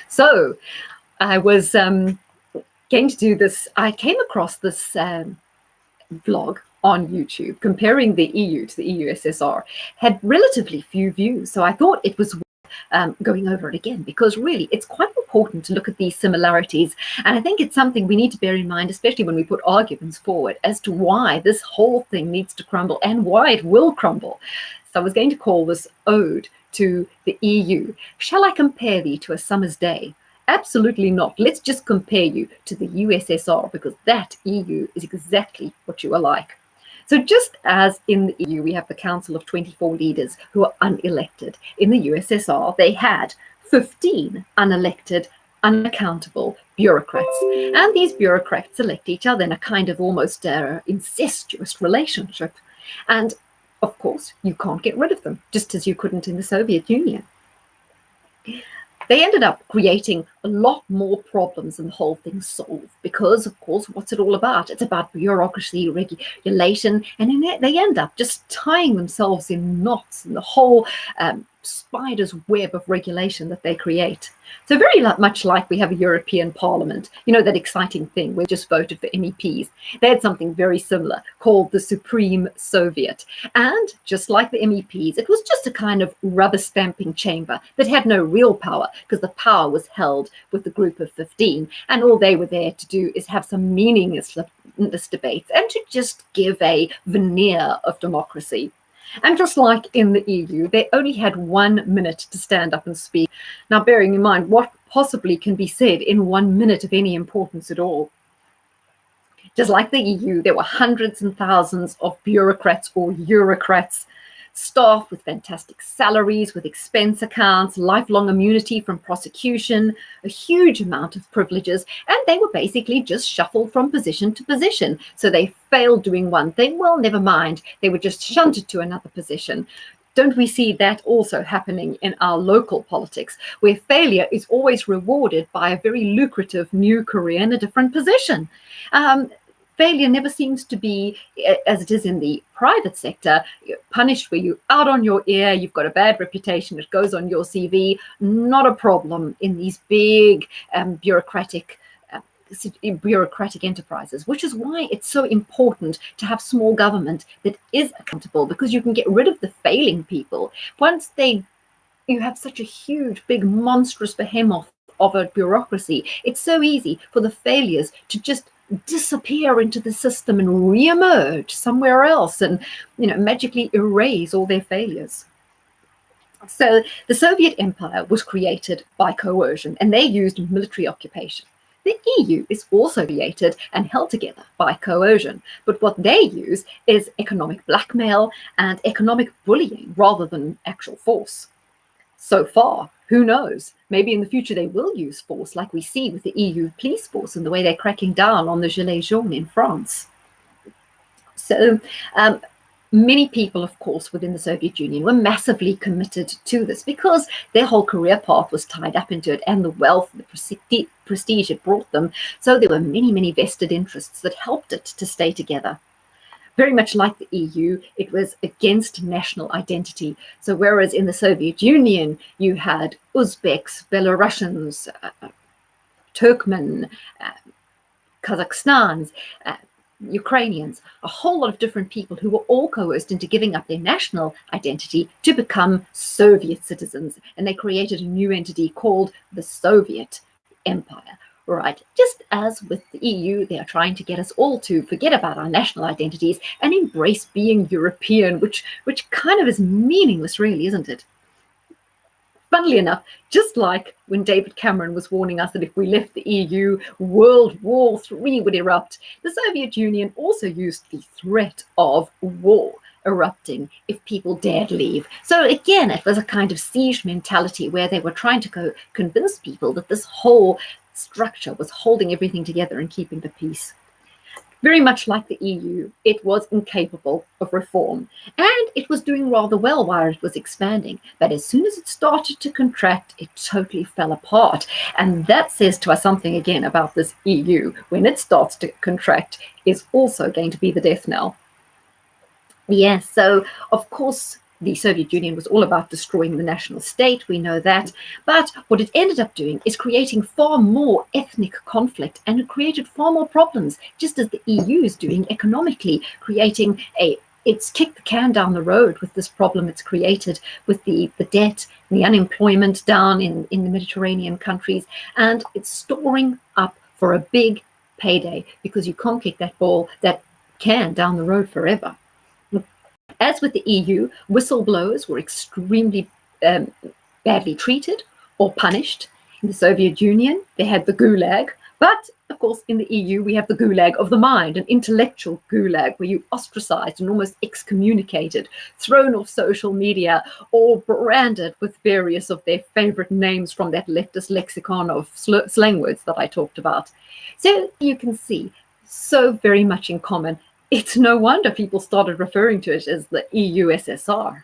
So I was going to do this. I came across this vlog on YouTube comparing the EU to the USSR. Had relatively few views, so I thought it was going over it again, because really it's quite important to look at these similarities, and I think it's something we need to bear in mind, especially when we put arguments forward as to why this whole thing needs to crumble and why it will crumble. So I was going to call this Ode to the EU. Shall I compare thee to a summer's day? Absolutely not. Let's just compare you to the USSR, because that EU is exactly what you are like. So just as in the EU, we have the Council of 24 leaders who are unelected, in the USSR, they had 15 unelected, unaccountable bureaucrats. And these bureaucrats elect each other in a kind of almost incestuous relationship. And of course, you can't get rid of them, just as you couldn't in the Soviet Union. They ended up creating a lot more problems than the whole thing solved, because, of course, what's it all about? It's about bureaucracy, regulation, and they end up just tying themselves in knots in the whole spider's web of regulation that they create. So very much like we have a European Parliament, you know, that exciting thing we just voted for MEPs. They had something very similar called the Supreme Soviet. And just like the MEPs, it was just a kind of rubber stamping chamber that had no real power, because the power was held with the group of 15. And all they were there to do is have some meaningless debates and to just give a veneer of democracy. And just like in the EU, they only had 1 minute to stand up and speak. Now, bearing in mind what possibly can be said in 1 minute of any importance at all. Just like the EU, there were hundreds and thousands of bureaucrats or Eurocrats, staff with fantastic salaries, with expense accounts, lifelong immunity from prosecution, a huge amount of privileges, and they were basically just shuffled from position to position. So they failed doing one thing, well, never mind, they were just shunted to another position. Don't we see that also happening in our local politics, where failure is always rewarded by a very lucrative new career in a different position? Failure never seems to be, as it is in the private sector, punished where you're out on your ear, you've got a bad reputation, it goes on your CV. Not a problem in these big bureaucratic enterprises, which is why it's so important to have small government that is accountable, because you can get rid of the failing people. Once you have such a huge, big, monstrous behemoth of a bureaucracy, it's so easy for the failures to just disappear into the system and re-emerge somewhere else and, you know, magically erase all their failures. So the Soviet Empire was created by coercion, and they used military occupation. The EU is also created and held together by coercion, but what they use is economic blackmail and economic bullying rather than actual force. So far, who knows? Maybe in the future they will use force, like we see with the EU police force and the way they're cracking down on the Gilets jaunes in France. So many people, of course, within the Soviet Union were massively committed to this, because their whole career path was tied up into it, and the wealth, the prestige it brought them. So there were many, many vested interests that helped it to stay together. Very much like the EU, it was against national identity. So whereas in the Soviet Union, you had Uzbeks, Belarusians, Turkmen, Kazakhstans, Ukrainians, a whole lot of different people who were all coerced into giving up their national identity to become Soviet citizens. And they created a new entity called the Soviet Empire. Right, just as with the EU, they are trying to get us all to forget about our national identities and embrace being European, which kind of is meaningless, really, isn't it? Funnily enough, just like when David Cameron was warning us that if we left the EU, World War III would erupt, the Soviet Union also used the threat of war erupting if people dared leave. So again, it was a kind of siege mentality where they were trying to convince people that this whole structure was holding everything together and keeping the peace. Very much like the EU, it was incapable of reform, and it was doing rather well while it was expanding. But as soon as it started to contract, it totally fell apart. And that says to us something again about this EU. When it starts to contract, is also going to be the death knell. Yes, so of course, the Soviet Union was all about destroying the national state, we know that. But what it ended up doing is creating far more ethnic conflict, and it created far more problems, just as the EU is doing economically, creating it's kicked the can down the road with this problem it's created with the debt and the unemployment down in the Mediterranean countries, and it's storing up for a big payday, because you can't kick that can down the road forever. As with the EU, whistleblowers were extremely badly treated or punished. In the Soviet Union, they had the gulag. But, of course, in the EU, we have the gulag of the mind, an intellectual gulag where you ostracized and almost excommunicated, thrown off social media, or branded with various of their favorite names from that leftist lexicon of slang words that I talked about. So you can see, so very much in common. It's no wonder people started referring to it as the EUSSR.